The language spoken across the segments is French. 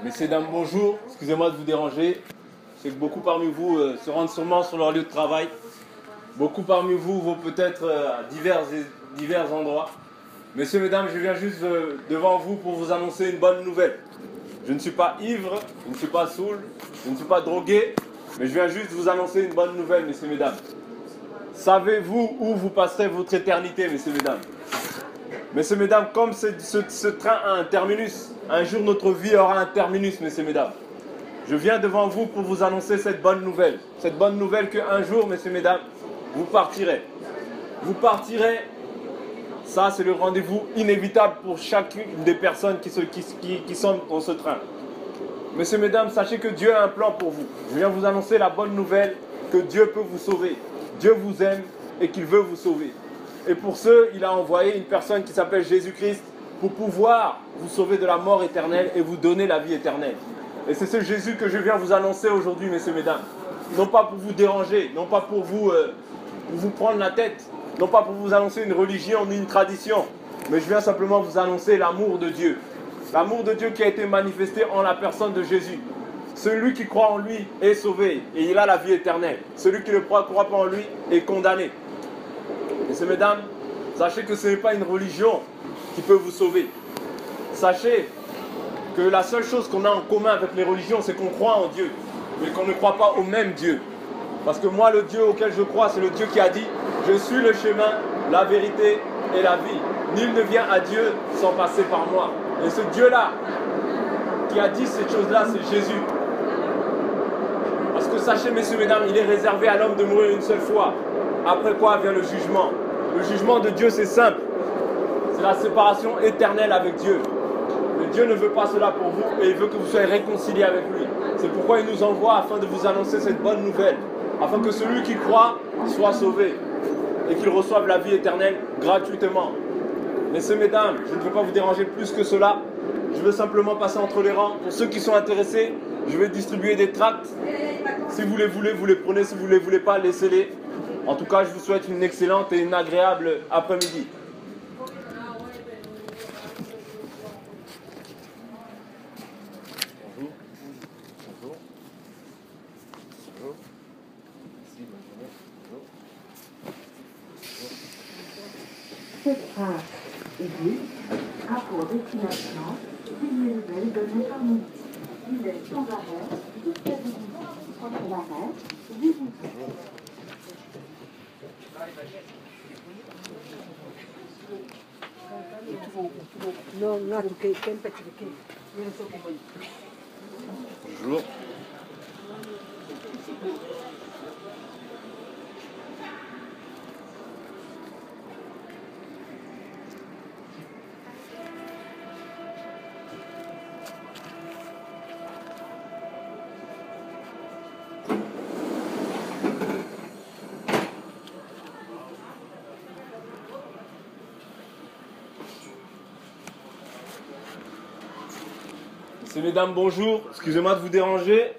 Messieurs, dames, bonjour. Excusez-moi de vous déranger. Je sais que beaucoup parmi vous se rendent sûrement sur leur lieu de travail. Beaucoup parmi vous vont peut-être à divers endroits. Messieurs, mesdames, je viens juste devant vous pour vous annoncer une bonne nouvelle. Je ne suis pas ivre, je ne suis pas saoul, je ne suis pas drogué, mais je viens juste vous annoncer une bonne nouvelle, messieurs, mesdames. Savez-vous où vous passerez votre éternité, messieurs, mesdames? Messieurs, mesdames, comme ce train a un terminus, un jour notre vie aura un terminus, messieurs, mesdames. Je viens devant vous pour vous annoncer cette bonne nouvelle. Cette bonne nouvelle qu'un jour, messieurs, mesdames, vous partirez. Vous partirez, ça c'est le rendez-vous inévitable pour chacune des personnes qui sont dans ce train. Messieurs, mesdames, sachez que Dieu a un plan pour vous. Je viens vous annoncer la bonne nouvelle que Dieu peut vous sauver. Dieu vous aime et qu'il veut vous sauver. Et pour ce, il a envoyé une personne qui s'appelle Jésus-Christ pour pouvoir vous sauver de la mort éternelle et vous donner la vie éternelle. Et c'est ce Jésus que je viens vous annoncer aujourd'hui, messieurs, mesdames. Non pas pour vous déranger, non pas pour vous prendre la tête, non pas pour vous annoncer une religion ni une tradition, mais je viens simplement vous annoncer l'amour de Dieu. L'amour de Dieu qui a été manifesté en la personne de Jésus. Celui qui croit en lui est sauvé et il a la vie éternelle. Celui qui ne croit pas en lui est condamné. Messieurs, mesdames, sachez que ce n'est pas une religion qui peut vous sauver. Sachez que la seule chose qu'on a en commun avec les religions, c'est qu'on croit en Dieu, mais qu'on ne croit pas au même Dieu. Parce que moi, le Dieu auquel je crois, c'est le Dieu qui a dit « Je suis le chemin, la vérité et la vie. Nul ne vient à Dieu sans passer par moi. » Et ce Dieu-là, qui a dit cette chose-là, c'est Jésus. Parce que sachez, messieurs, mesdames, il est réservé à l'homme de mourir une seule fois. Après quoi vient le jugement. Le jugement de Dieu, c'est simple. C'est la séparation éternelle avec Dieu. Mais Dieu ne veut pas cela pour vous et il veut que vous soyez réconciliés avec lui. C'est pourquoi il nous envoie afin de vous annoncer cette bonne nouvelle. Afin que celui qui croit soit sauvé et qu'il reçoive la vie éternelle gratuitement. Messieurs, mesdames, je ne veux pas vous déranger plus que cela. Je veux simplement passer entre les rangs. Pour ceux qui sont intéressés, je vais distribuer des tracts. Si vous les voulez, vous les prenez. Si vous ne les voulez pas, laissez-les. En tout cas, je vous souhaite une excellente et une agréable après-midi. Bonjour. Bonjour. Bonjour. Merci, bonne journée. Bonjour. Cette phrase aiguë a pour destination une nouvelle de l'informité. Il est sans arrêt jusqu'à 18 contre l'arrêt 18. No, no, perché sempre perché io non so come. Bonjour. Messieurs, mesdames, bonjour. Excusez-moi de vous déranger.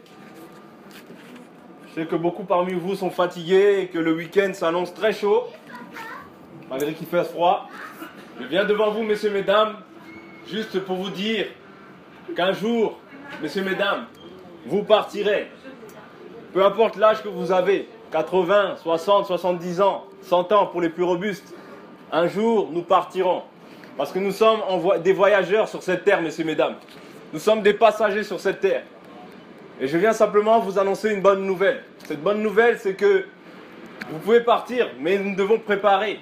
Je sais que beaucoup parmi vous sont fatigués et que le week-end s'annonce très chaud, malgré qu'il fasse froid. Je viens devant vous, messieurs, mesdames, juste pour vous dire qu'un jour, messieurs, mesdames, vous partirez. Peu importe l'âge que vous avez, 80, 60, 70 ans, 100 ans pour les plus robustes, un jour, nous partirons. Parce que nous sommes des voyageurs sur cette terre, messieurs, mesdames. Nous sommes des passagers sur cette terre. Et je viens simplement vous annoncer une bonne nouvelle. Cette bonne nouvelle, c'est que vous pouvez partir, mais nous devons préparer.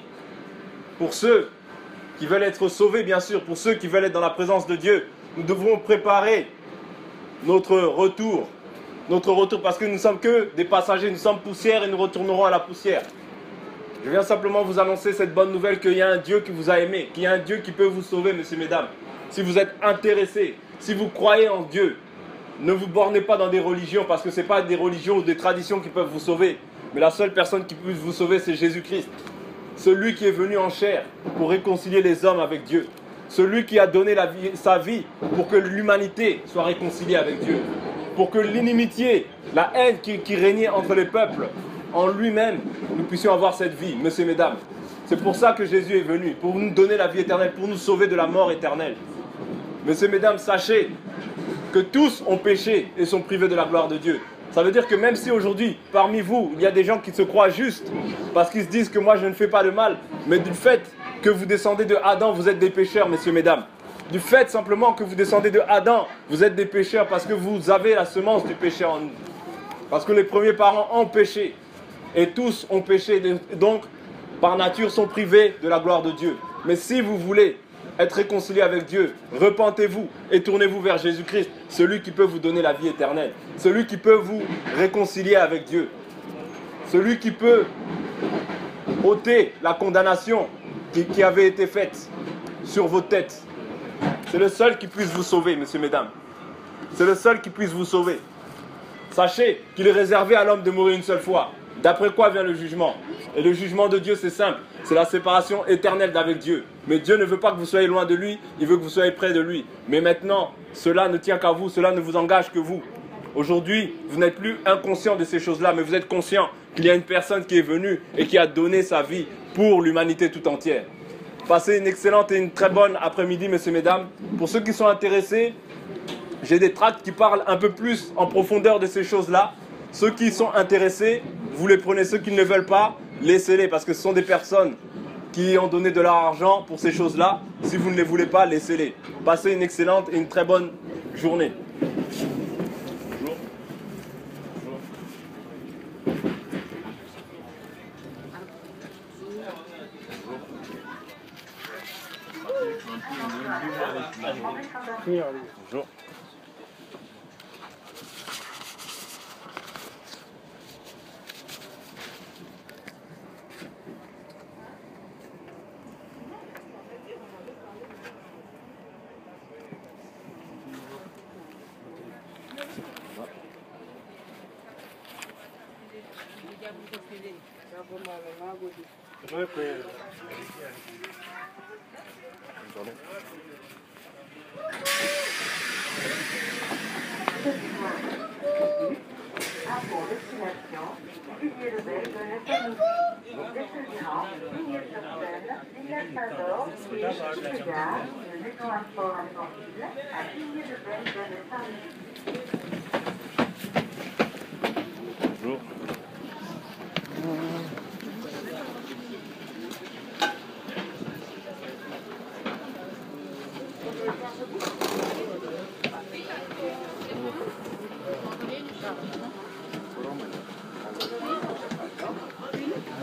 Pour ceux qui veulent être sauvés, bien sûr, pour ceux qui veulent être dans la présence de Dieu, nous devons préparer notre retour. Notre retour, parce que nous ne sommes que des passagers, nous sommes poussière et nous retournerons à la poussière. Je viens simplement vous annoncer cette bonne nouvelle qu'il y a un Dieu qui vous a aimé, qu'il y a un Dieu qui peut vous sauver, messieurs, mesdames. Si vous êtes intéressés, si vous croyez en Dieu, ne vous bornez pas dans des religions, parce que ce n'est pas des religions ou des traditions qui peuvent vous sauver. Mais la seule personne qui peut vous sauver, c'est Jésus-Christ. Celui qui est venu en chair pour réconcilier les hommes avec Dieu. Celui qui a donné sa vie pour que l'humanité soit réconciliée avec Dieu. Pour que l'inimitié, la haine qui régnait entre les peuples, en lui-même, nous puissions avoir cette vie, messieurs et mesdames. C'est pour ça que Jésus est venu, pour nous donner la vie éternelle, pour nous sauver de la mort éternelle. Messieurs et mesdames, sachez que tous ont péché et sont privés de la gloire de Dieu. Ça veut dire que même si aujourd'hui, parmi vous, il y a des gens qui se croient justes, parce qu'ils se disent que moi je ne fais pas le mal, mais du fait que vous descendez de Adam, vous êtes des pécheurs, messieurs, mesdames. Du fait simplement que vous descendez de Adam, vous êtes des pécheurs parce que vous avez la semence du péché en nous. Parce que les premiers parents ont péché. Et tous ont péché, donc par nature sont privés de la gloire de Dieu. Mais si vous voulez être réconciliés avec Dieu, repentez-vous et tournez-vous vers Jésus-Christ, celui qui peut vous donner la vie éternelle, celui qui peut vous réconcilier avec Dieu, celui qui peut ôter la condamnation qui avait été faite sur vos têtes. C'est le seul qui puisse vous sauver, messieurs, mesdames. C'est le seul qui puisse vous sauver. Sachez qu'il est réservé à l'homme de mourir une seule fois. D'après quoi vient le jugement? Et le jugement de Dieu, c'est simple. C'est la séparation éternelle d'avec Dieu. Mais Dieu ne veut pas que vous soyez loin de lui, il veut que vous soyez près de lui. Mais maintenant, cela ne tient qu'à vous, cela ne vous engage que vous. Aujourd'hui, vous n'êtes plus inconscient de ces choses-là, mais vous êtes conscient qu'il y a une personne qui est venue et qui a donné sa vie pour l'humanité tout entière. Passez une excellente et une très bonne après-midi, messieurs, mesdames. Pour ceux qui sont intéressés, j'ai des tracts qui parlent un peu plus en profondeur de ces choses-là. Ceux qui sont intéressés, vous les prenez. Ceux qui ne veulent pas, laissez-les, parce que ce sont des personnes qui ont donné de leur argent pour ces choses-là. Si vous ne les voulez pas, laissez-les. Passez une excellente et une très bonne journée. Bonjour. A pour destination, Villiers-le-Bel de l'État-Midi. Desservant Villiers-sur-Seine, Villers-Saint-Door, Liège, Gare, le Maison à Sport infantile à Villiers-le-Bel de l'État-Midi. Bonjour.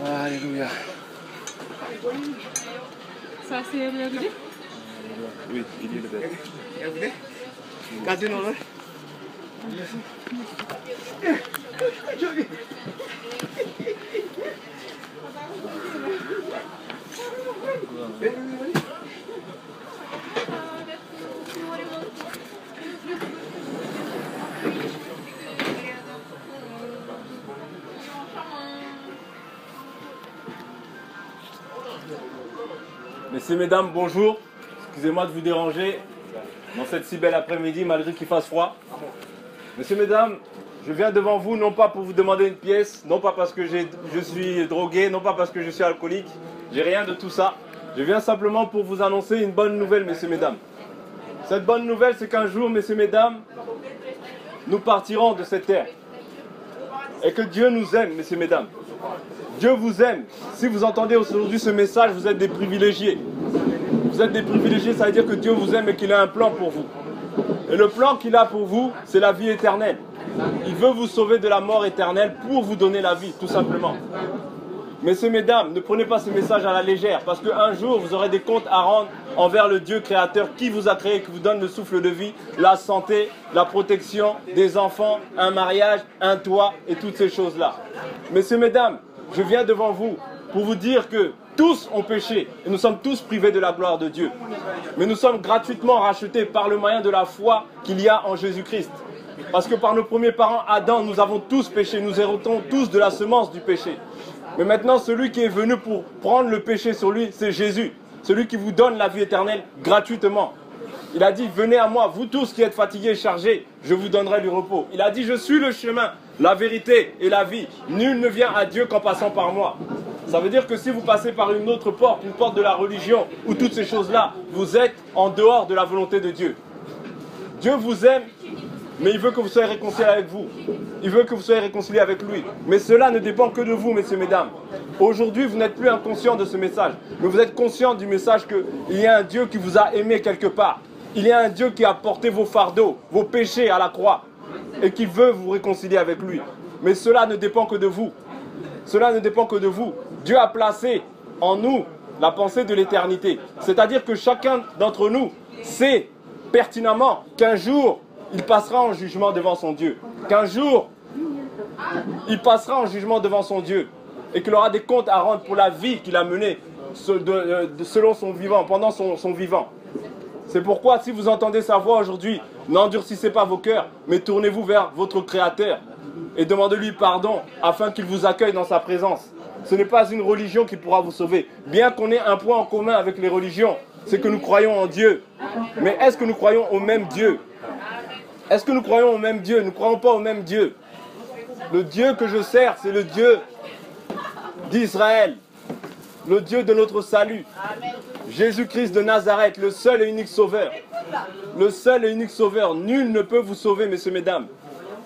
Alléluia. Ça, c'est le gris? Oui, il est le bel. Messieurs, mesdames, bonjour. Excusez-moi de vous déranger dans cette si belle après-midi, malgré qu'il fasse froid. Messieurs, mesdames, je viens devant vous non pas pour vous demander une pièce, non pas parce que je suis drogué, non pas parce que je suis alcoolique. J'ai rien de tout ça. Je viens simplement pour vous annoncer une bonne nouvelle, messieurs, mesdames. Cette bonne nouvelle, c'est qu'un jour, messieurs, mesdames, nous partirons de cette terre. Et que Dieu nous aime, messieurs, mesdames. Dieu vous aime. Si vous entendez aujourd'hui ce message, vous êtes des privilégiés. Vous êtes des privilégiés, ça veut dire que Dieu vous aime et qu'il a un plan pour vous. Et le plan qu'il a pour vous, c'est la vie éternelle. Il veut vous sauver de la mort éternelle pour vous donner la vie, tout simplement. Messieurs, mesdames, ne prenez pas ce message à la légère, parce qu'un jour, vous aurez des comptes à rendre envers le Dieu créateur qui vous a créé, qui vous donne le souffle de vie, la santé, la protection des enfants, un mariage, un toit et toutes ces choses-là. Messieurs, mesdames, je viens devant vous pour vous dire que tous ont péché et nous sommes tous privés de la gloire de Dieu. Mais nous sommes gratuitement rachetés par le moyen de la foi qu'il y a en Jésus-Christ. Parce que par nos premiers parents, Adam, nous avons tous péché, nous héritons tous de la semence du péché. Mais maintenant, celui qui est venu pour prendre le péché sur lui, c'est Jésus. Celui qui vous donne la vie éternelle gratuitement. Il a dit, venez à moi, vous tous qui êtes fatigués et chargés, je vous donnerai du repos. Il a dit, je suis le chemin, la vérité et la vie. Nul ne vient à Dieu qu'en passant par moi. Ça veut dire que si vous passez par une autre porte, une porte de la religion, ou toutes ces choses-là, vous êtes en dehors de la volonté de Dieu. Dieu vous aime mais il veut que vous soyez réconciliés avec vous. Il veut que vous soyez réconciliés avec lui. Mais cela ne dépend que de vous, messieurs, mesdames. Aujourd'hui, vous n'êtes plus inconscient de ce message, mais vous êtes conscient du message qu'il y a un Dieu qui vous a aimé quelque part. Il y a un Dieu qui a porté vos fardeaux, vos péchés à la croix, et qui veut vous réconcilier avec lui. Mais cela ne dépend que de vous. Cela ne dépend que de vous. Dieu a placé en nous la pensée de l'éternité. C'est-à-dire que chacun d'entre nous sait pertinemment qu'un jour, il passera en jugement devant son Dieu. Qu'un jour, il passera en jugement devant son Dieu. Et qu'il aura des comptes à rendre pour la vie qu'il a menée selon son vivant, pendant son vivant. C'est pourquoi, si vous entendez sa voix aujourd'hui, n'endurcissez pas vos cœurs, mais tournez-vous vers votre Créateur et demandez-lui pardon afin qu'il vous accueille dans sa présence. Ce n'est pas une religion qui pourra vous sauver. Bien qu'on ait un point en commun avec les religions, c'est que nous croyons en Dieu. Mais est-ce que nous croyons au même Dieu? Est-ce que nous croyons au même Dieu? Nous ne croyons pas au même Dieu. Le Dieu que je sers, c'est le Dieu d'Israël, le Dieu de notre salut. Jésus-Christ de Nazareth, le seul et unique sauveur. Le seul et unique sauveur. Nul ne peut vous sauver, messieurs, mesdames.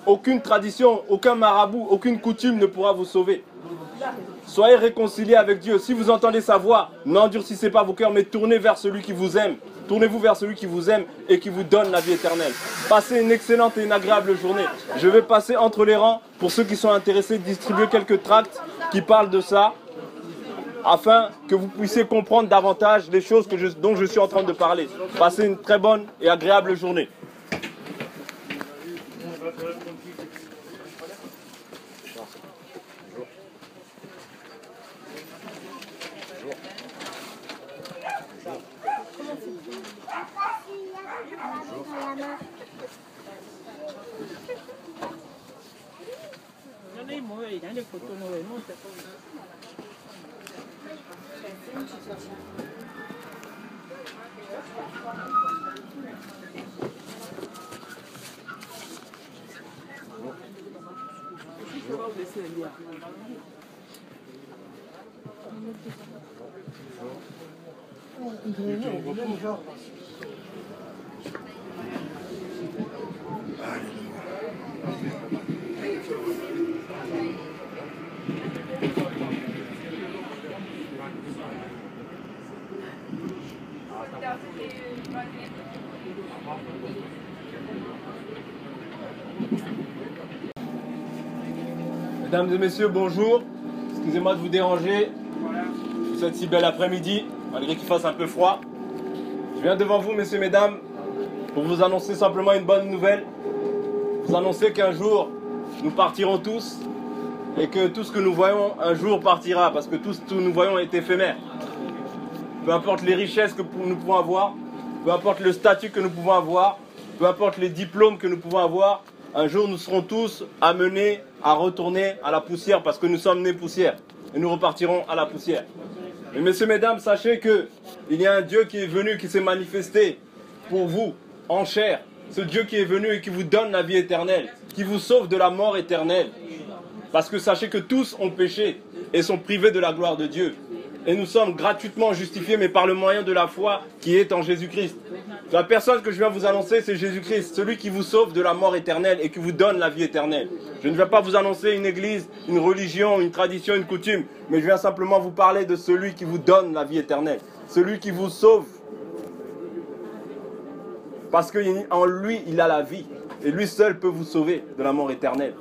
Aucune tradition, aucun marabout, aucune coutume ne pourra vous sauver. Soyez réconciliés avec Dieu. Si vous entendez sa voix, n'endurcissez pas vos cœurs, mais tournez vers celui qui vous aime. Tournez-vous vers celui qui vous aime et qui vous donne la vie éternelle. Passez une excellente et une agréable journée. Je vais passer entre les rangs pour ceux qui sont intéressés, distribuer quelques tracts qui parlent de ça, afin que vous puissiez comprendre davantage les choses dont je suis en train de parler. Passez une très bonne et agréable journée. Mesdames et messieurs, bonjour. Excusez-moi de vous déranger. Je vous souhaite si bel après-midi, malgré qu'il fasse un peu froid. Je viens devant vous, messieurs, mesdames, pour vous annoncer simplement une bonne nouvelle. Vous annoncer qu'un jour, nous partirons tous et que tout ce que nous voyons un jour partira, parce que tout ce que nous voyons est éphémère. Peu importe les richesses que nous pouvons avoir, peu importe le statut que nous pouvons avoir, peu importe les diplômes que nous pouvons avoir, un jour nous serons tous amenés à retourner à la poussière parce que nous sommes nés poussière et nous repartirons à la poussière. Mais messieurs, mesdames, sachez qu'il y a un Dieu qui est venu, qui s'est manifesté pour vous en chair. Ce Dieu qui est venu et qui vous donne la vie éternelle, qui vous sauve de la mort éternelle. Parce que sachez que tous ont péché et sont privés de la gloire de Dieu. Et nous sommes gratuitement justifiés, mais par le moyen de la foi qui est en Jésus-Christ. La personne que je viens vous annoncer, c'est Jésus-Christ, celui qui vous sauve de la mort éternelle et qui vous donne la vie éternelle. Je ne vais pas vous annoncer une église, une religion, une tradition, une coutume, mais je viens simplement vous parler de celui qui vous donne la vie éternelle, celui qui vous sauve. Parce qu'en lui, il a la vie, et lui seul peut vous sauver de la mort éternelle.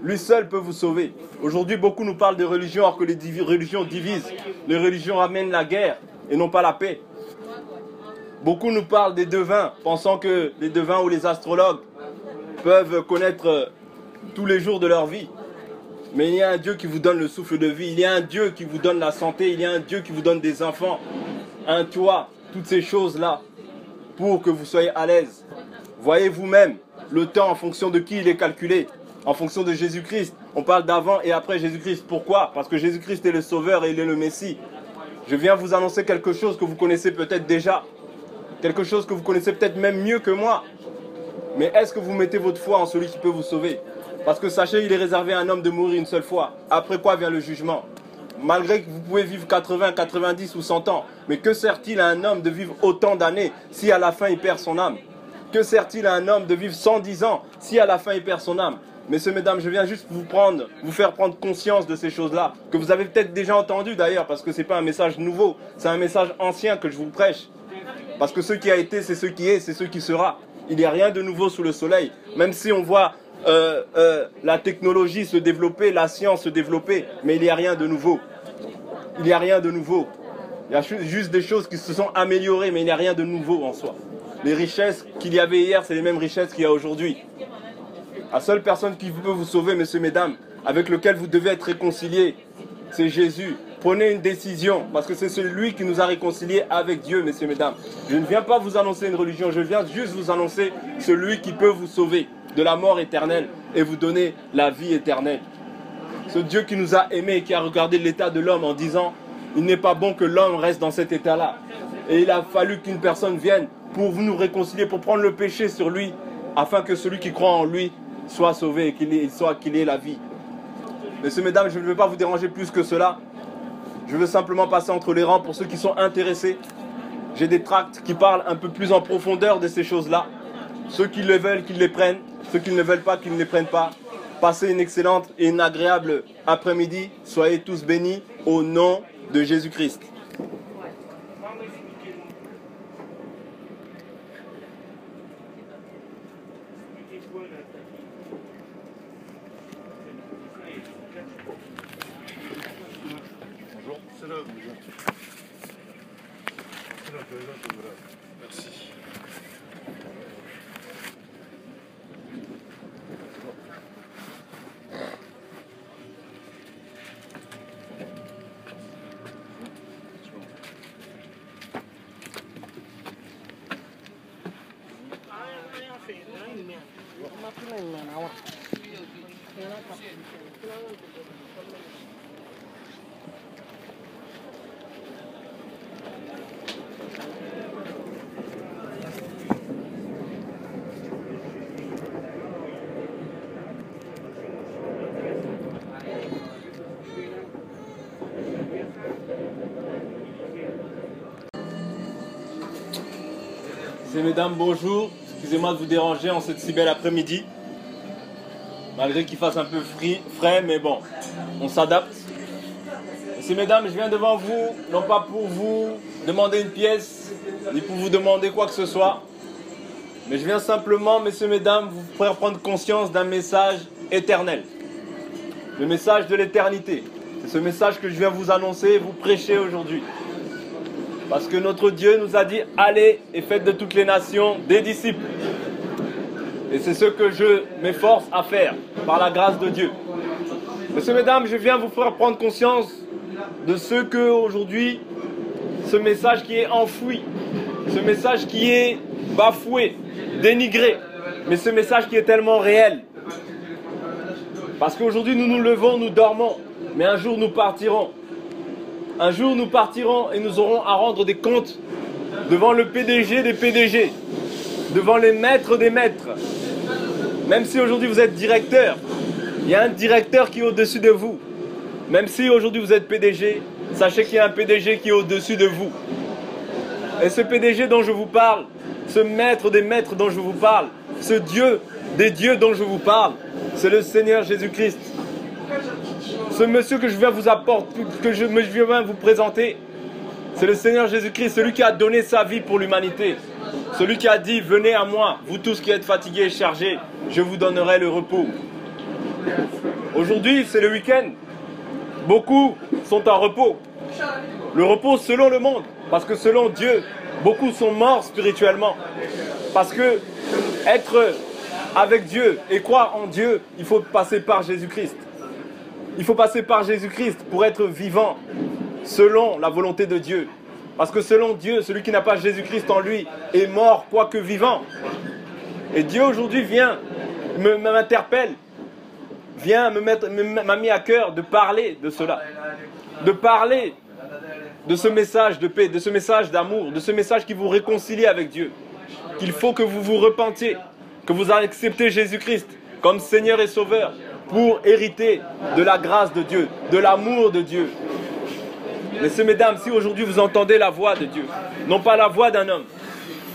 Lui seul peut vous sauver. Aujourd'hui, beaucoup nous parlent de religion, alors que les religions divisent. Les religions ramènent la guerre et non pas la paix. Beaucoup nous parlent des devins, pensant que les devins ou les astrologues peuvent connaître tous les jours de leur vie. Mais il y a un Dieu qui vous donne le souffle de vie. Il y a un Dieu qui vous donne la santé. Il y a un Dieu qui vous donne des enfants, un toit, toutes ces choses-là, pour que vous soyez à l'aise. Voyez vous-même le temps en fonction de qui il est calculé. En fonction de Jésus-Christ. On parle d'avant et après Jésus-Christ. Pourquoi? Parce que Jésus-Christ est le Sauveur et il est le Messie. Je viens vous annoncer quelque chose que vous connaissez peut-être déjà. Quelque chose que vous connaissez peut-être même mieux que moi. Mais est-ce que vous mettez votre foi en celui qui peut vous sauver? Parce que sachez, il est réservé à un homme de mourir une seule fois. Après quoi vient le jugement? Malgré que vous pouvez vivre 80, 90 ou 100 ans. Mais que sert-il à un homme de vivre autant d'années si à la fin il perd son âme? Que sert-il à un homme de vivre 110 ans si à la fin il perd son âme? Messieurs, mesdames, je viens juste vous faire prendre conscience de ces choses-là, que vous avez peut-être déjà entendu d'ailleurs, parce que ce n'est pas un message nouveau, c'est un message ancien que je vous prêche. Parce que ce qui a été, c'est ce qui est, c'est ce qui sera. Il n'y a rien de nouveau sous le soleil. Même si on voit la technologie se développer, la science se développer, mais il n'y a rien de nouveau. Il n'y a rien de nouveau. Il y a juste des choses qui se sont améliorées, mais il n'y a rien de nouveau en soi. Les richesses qu'il y avait hier, c'est les mêmes richesses qu'il y a aujourd'hui. La seule personne qui peut vous sauver, messieurs, mesdames, avec lequel vous devez être réconciliés, c'est Jésus. Prenez une décision, parce que c'est celui qui nous a réconciliés avec Dieu, messieurs, mesdames. Je ne viens pas vous annoncer une religion, je viens juste vous annoncer celui qui peut vous sauver de la mort éternelle et vous donner la vie éternelle. Ce Dieu qui nous a aimés et qui a regardé l'état de l'homme en disant « Il n'est pas bon que l'homme reste dans cet état-là ». Et il a fallu qu'une personne vienne pour nous réconcilier, pour prendre le péché sur lui, afin que celui qui croit en lui soit sauvé et qu'il ait la vie. Messieurs, mesdames, je ne veux pas vous déranger plus que cela. Je veux simplement passer entre les rangs pour ceux qui sont intéressés. J'ai des tracts qui parlent un peu plus en profondeur de ces choses-là. Ceux qui le veulent, qu'ils les prennent. Ceux qui ne veulent pas, qu'ils ne les prennent pas. Passez une excellente et une agréable après-midi. Soyez tous bénis au nom de Jésus-Christ. Merci. Messieurs, mesdames, bonjour. Excusez-moi de vous déranger en cette si belle après-midi. Malgré qu'il fasse un peu frais, mais bon, on s'adapte. Messieurs, mesdames, je viens devant vous, non pas pour vous demander une pièce, ni pour vous demander quoi que ce soit. Mais je viens simplement, messieurs, mesdames, vous faire prendre conscience d'un message éternel. Le message de l'éternité. C'est ce message que je viens vous annoncer et vous prêcher aujourd'hui. Parce que notre Dieu nous a dit « Allez et faites de toutes les nations des disciples ». Et c'est ce que je m'efforce à faire, par la grâce de Dieu. Messieurs, mesdames, je viens vous faire prendre conscience de ce que aujourd'hui, ce message qui est enfoui, ce message qui est bafoué, dénigré, mais ce message qui est tellement réel. Parce qu'aujourd'hui, nous nous levons, nous dormons, mais un jour nous partirons. Un jour nous partirons et nous aurons à rendre des comptes devant le PDG des PDG, devant les maîtres des maîtres. Même si aujourd'hui vous êtes directeur, il y a un directeur qui est au-dessus de vous. Même si aujourd'hui vous êtes PDG, sachez qu'il y a un PDG qui est au-dessus de vous. Et ce PDG dont je vous parle, ce maître des maîtres dont je vous parle, ce Dieu des dieux dont je vous parle, c'est le Seigneur Jésus-Christ. Ce monsieur que je viens vous apporter, que je viens vous présenter, c'est le Seigneur Jésus-Christ, celui qui a donné sa vie pour l'humanité. Celui qui a dit, venez à moi, vous tous qui êtes fatigués et chargés, je vous donnerai le repos. Aujourd'hui, c'est le week-end. Beaucoup sont en repos. Le repos selon le monde, parce que selon Dieu, beaucoup sont morts spirituellement. Parce que être avec Dieu et croire en Dieu, il faut passer par Jésus-Christ. Il faut passer par Jésus-Christ pour être vivant selon la volonté de Dieu. Parce que selon Dieu, celui qui n'a pas Jésus-Christ en lui est mort quoique vivant. Et Dieu aujourd'hui vient, m'interpelle, m'a mis à cœur de parler de cela. De parler de ce message de paix, de ce message d'amour, de ce message qui vous réconcilie avec Dieu. Qu'il faut que vous vous repentiez, que vous acceptez Jésus-Christ comme Seigneur et Sauveur, pour hériter de la grâce de Dieu, de l'amour de Dieu. Messieurs, mesdames, si aujourd'hui vous entendez la voix de Dieu, non pas la voix d'un homme,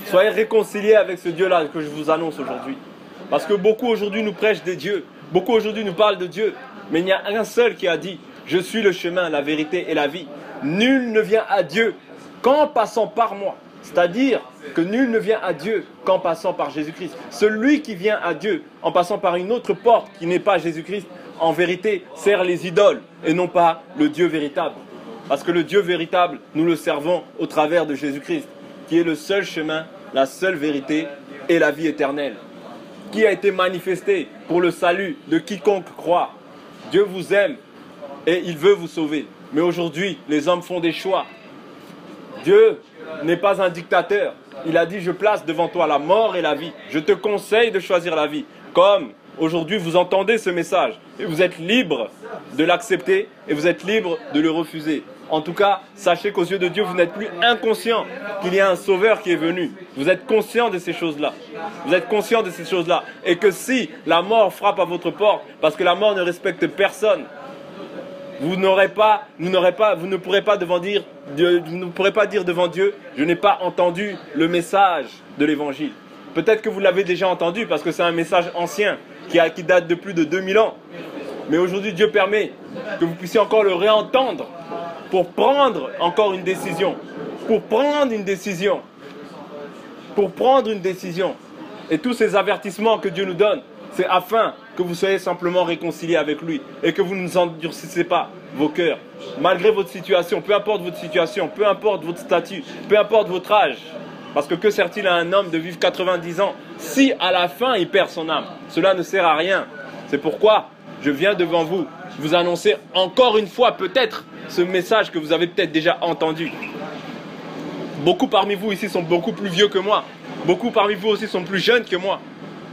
Soyez réconciliés avec ce Dieu-là que je vous annonce aujourd'hui. Parce que beaucoup aujourd'hui nous prêchent des dieux. Beaucoup aujourd'hui nous parlent de Dieu. Mais il n'y a un seul qui a dit « Je suis le chemin, la vérité et la vie ». Nul ne vient à Dieu qu'en passant par moi. C'est-à-dire que nul ne vient à Dieu qu'en passant par Jésus-Christ. Celui qui vient à Dieu en passant par une autre porte qui n'est pas Jésus-Christ, en vérité, sert les idoles et non pas le Dieu véritable. Parce que le Dieu véritable, nous le servons au travers de Jésus-Christ, qui est le seul chemin, la seule vérité et la vie éternelle, qui a été manifesté pour le salut de quiconque croit. Dieu vous aime et il veut vous sauver. Mais aujourd'hui, les hommes font des choix. Dieu n'est pas un dictateur. Il a dit, je place devant toi la mort et la vie. Je te conseille de choisir la vie. Comme aujourd'hui vous entendez ce message et vous êtes libre de l'accepter et vous êtes libre de le refuser. En tout cas, sachez qu'aux yeux de Dieu, vous n'êtes plus inconscient qu'il y a un sauveur qui est venu. Vous êtes conscient de ces choses-là. Vous êtes conscient de ces choses-là. Et que si la mort frappe à votre porte, parce que la mort ne respecte personne, vous ne pourrez pas dire devant Dieu, je n'ai pas entendu le message de l'évangile. Peut-être que vous l'avez déjà entendu parce que c'est un message ancien qui date de plus de 2000 ans. Mais aujourd'hui, Dieu permet que vous puissiez encore le réentendre pour prendre encore une décision. Pour prendre une décision. Pour prendre une décision. Et tous ces avertissements que Dieu nous donne, c'est afin que vous soyez simplement réconciliés avec lui et que vous ne vous endurcissez pas vos cœurs. Malgré votre situation, peu importe votre situation, peu importe votre statut, peu importe votre âge. Parce que sert-il à un homme de vivre 90 ans si à la fin il perd son âme? Cela ne sert à rien. C'est pourquoi je viens devant vous vous annoncer encore une fois peut-être ce message que vous avez peut-être déjà entendu. Beaucoup parmi vous ici sont beaucoup plus vieux que moi. Beaucoup parmi vous aussi sont plus jeunes que moi.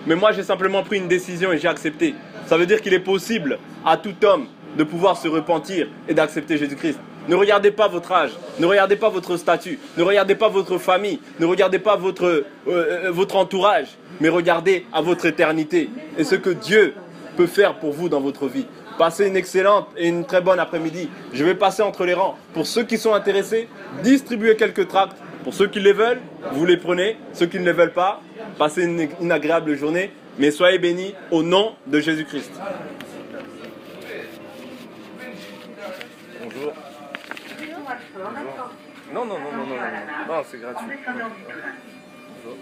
Mais moi j'ai simplement pris une décision et j'ai accepté. Ça veut dire qu'il est possible à tout homme de pouvoir se repentir et d'accepter Jésus-Christ. Ne regardez pas votre âge, ne regardez pas votre statut, ne regardez pas votre famille, ne regardez pas votre entourage, mais regardez à votre éternité et ce que Dieu peut faire pour vous dans votre vie. Passez une excellente et une très bonne après-midi. Je vais passer entre les rangs. Pour ceux qui sont intéressés, distribuez quelques tracts. Pour ceux qui les veulent, vous les prenez. Ceux qui ne les veulent pas, passez une agréable journée. Mais soyez bénis au nom de Jésus-Christ. Bonjour. Bonjour. Non, c'est gratuit. Bonjour.